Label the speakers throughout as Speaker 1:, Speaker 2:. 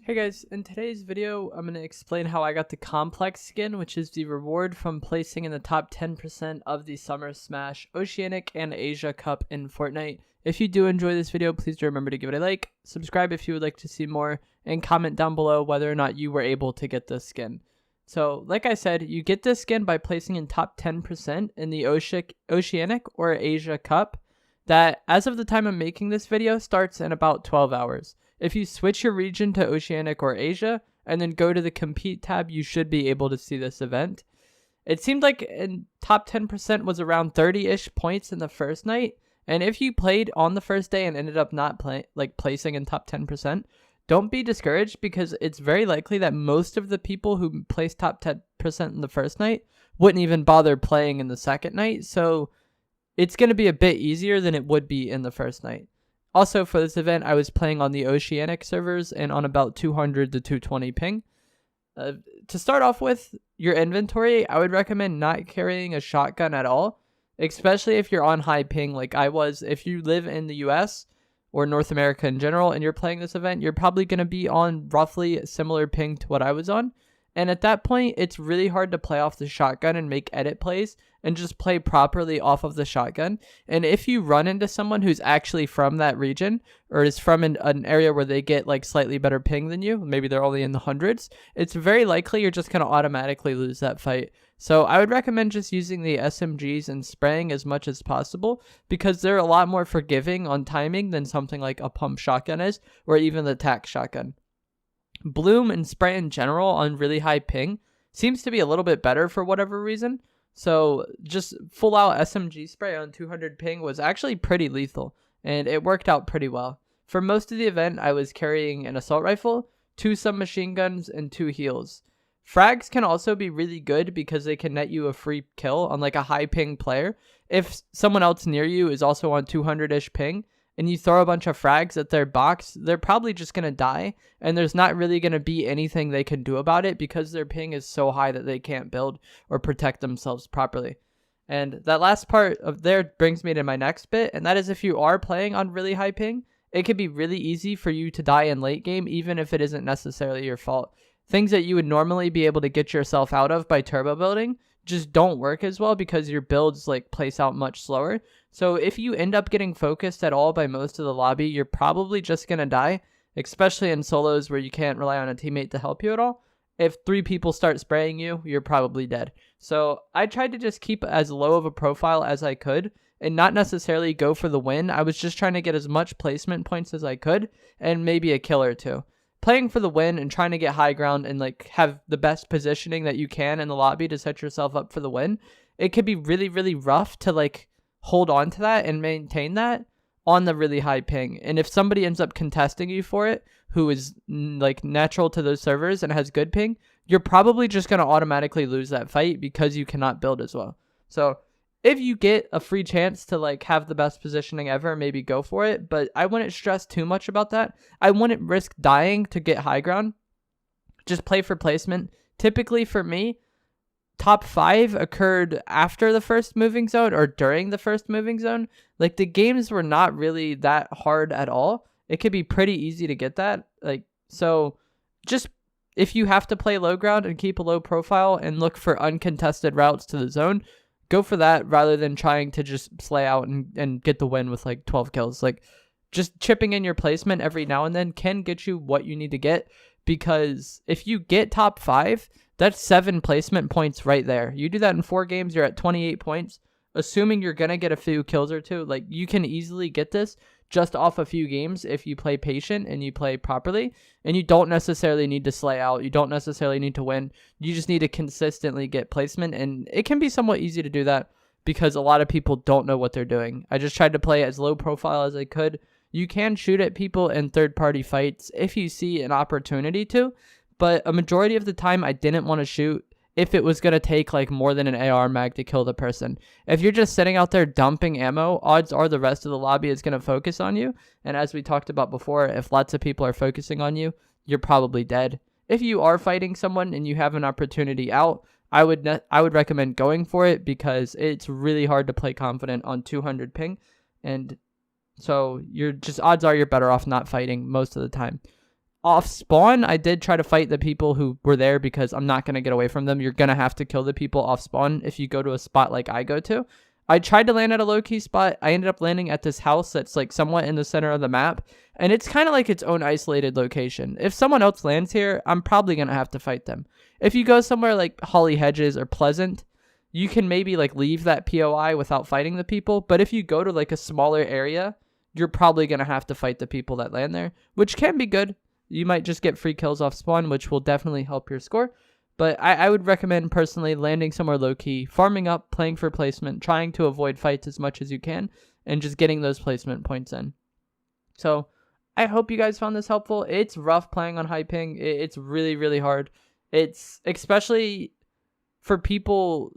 Speaker 1: Hey guys, in today's video, I'm going to explain how I got the Komplex skin, which is the reward from placing in the top 10% of the Summer Smash Oceanic and Asia Cup in Fortnite. If you do enjoy this video, please do remember to give it a like, subscribe if you would like to see more, and comment down below whether or not you were able to get this skin. So, like I said, you get this skin by placing in top 10% in the Oceanic or Asia Cup that, as of the time I'm making this video, starts in about 12 hours. If you switch your region to Oceanic or Asia and then go to the Compete tab, you should be able to see this event. It seemed like in top 10% was around 30-ish points in the first night. And if you played on the first day and ended up not placing in top 10%, don't be discouraged because it's very likely that most of the people who placed top 10% in the first night wouldn't even bother playing in the second night. So it's going to be a bit easier than it would be in the first night. Also, for this event, I was playing on the Oceanic servers and on about 200 to 220 ping. To start off with, your inventory, I would recommend not carrying a shotgun at all, especially if you're on high ping like I was. If you live in the US or North America in general and you're playing this event, you're probably going to be on roughly a similar ping to what I was on. And at that point, it's really hard to play off the shotgun and make edit plays and just play properly off of the shotgun. And if you run into someone who's actually from that region or is from an area where they get like slightly better ping than you, maybe they're only in the hundreds, it's very likely you're just going to automatically lose that fight. So I would recommend just using the SMGs and spraying as much as possible because they're a lot more forgiving on timing than something like a pump shotgun is or even the tac shotgun. Bloom and spray in general on really high ping seems to be a little bit better for whatever reason. So just full out SMG spray on 200 ping was actually pretty lethal and it worked out pretty well. For most of the event, I was carrying an assault rifle, 2 submachine guns, and 2 heals. Frags can also be really good because they can net you a free kill on like a high ping player. If someone else near you is also on 200-ish ping, and you throw a bunch of frags at their box, they're probably just going to die, and there's not really going to be anything they can do about it because their ping is so high that they can't build or protect themselves properly. And that last part of there brings me to my next bit, and that is if you are playing on really high ping, it can be really easy for you to die in late game, even if it isn't necessarily your fault. Things that you would normally be able to get yourself out of by turbo building just don't work as well because your builds like place out much slower. So if you end up getting focused at all by most of the lobby, you're probably just going to die, especially in solos where you can't rely on a teammate to help you at all. If 3 people start spraying you, you're probably dead. So I tried to just keep as low of a profile as I could and not necessarily go for the win. I was just trying to get as much placement points as I could and maybe a kill or 2. Playing for the win and trying to get high ground and like have the best positioning that you can in the lobby to set yourself up for the win, it could be really, really rough to like hold on to that and maintain that on the really high ping. And if somebody ends up contesting you for it, who is like natural to those servers and has good ping, you're probably just going to automatically lose that fight because you cannot build as well. So if you get a free chance to like have the best positioning ever, maybe go for it. But I wouldn't stress too much about that. I wouldn't risk dying to get high ground. Just play for placement. Typically for me, top 5 occurred after the first moving zone or during the first moving zone. Like the games were not really that hard at all. It could be pretty easy to get that. Like, so just if you have to play low ground and keep a low profile and look for uncontested routes to the zone, go for that rather than trying to just slay out and get the win with like 12 kills. Like just chipping in your placement every now and then can get you what you need to get, because if you get top 5, that's 7 placement points right there. You do that in 4 games, you're at 28 points. Assuming you're going to get a few kills or 2, like you can easily get this just off a few games if you play patient and you play properly. And you don't necessarily need to slay out. You don't necessarily need to win. You just need to consistently get placement. And it can be somewhat easy to do that because a lot of people don't know what they're doing. I just tried to play as low profile as I could. You can shoot at people in third-party fights if you see an opportunity to. But a majority of the time, I didn't want to shoot if it was going to take like more than an AR mag to kill the person. If you're just sitting out there dumping ammo, odds are the rest of the lobby is going to focus on you. And as we talked about before, if lots of people are focusing on you, you're probably dead. If you are fighting someone and you have an opportunity out, I would recommend going for it because it's really hard to play confident on 200 ping. And so odds are you're better off not fighting most of the time. off spawn, I did try to fight the people who were there because I'm not going to get away from them. You're going to have to kill the people off spawn if you go to a spot like I go to. I tried to land at a low-key spot. I ended up landing at this house that's like somewhat in the center of the map, and it's kind of like its own isolated location. If someone else lands here, I'm probably going to have to fight them. If you go somewhere like Holly Hedges or Pleasant, you can maybe like leave that POI without fighting the people, but if you go to like a smaller area, you're probably going to have to fight the people that land there, which can be good. You might just get free kills off spawn, which will definitely help your score. But I would recommend personally landing somewhere low-key, farming up, playing for placement, trying to avoid fights as much as you can, and just getting those placement points in. So I hope you guys found this helpful. It's rough playing on high ping. It's really, really hard. It's especially for people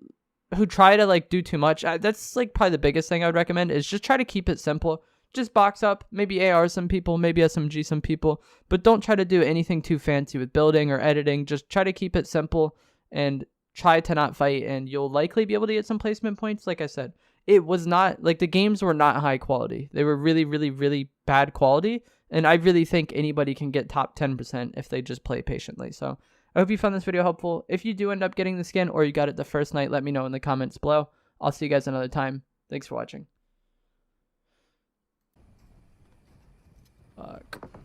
Speaker 1: who try to like do too much. That's like probably the biggest thing I would recommend is just try to keep it simple. Just box up, maybe AR some people, maybe SMG some people, but don't try to do anything too fancy with building or editing. Just try to keep it simple and try to not fight, and you'll likely be able to get some placement points. Like I said, it was not like the games were not high quality. They were really, really, really bad quality, and I really think anybody can get top 10% if they just play patiently. So I hope you found this video helpful. If you do end up getting the skin or you got it the first night, let me know in the comments below. I'll see you guys another time. Thanks for watching. Fuck.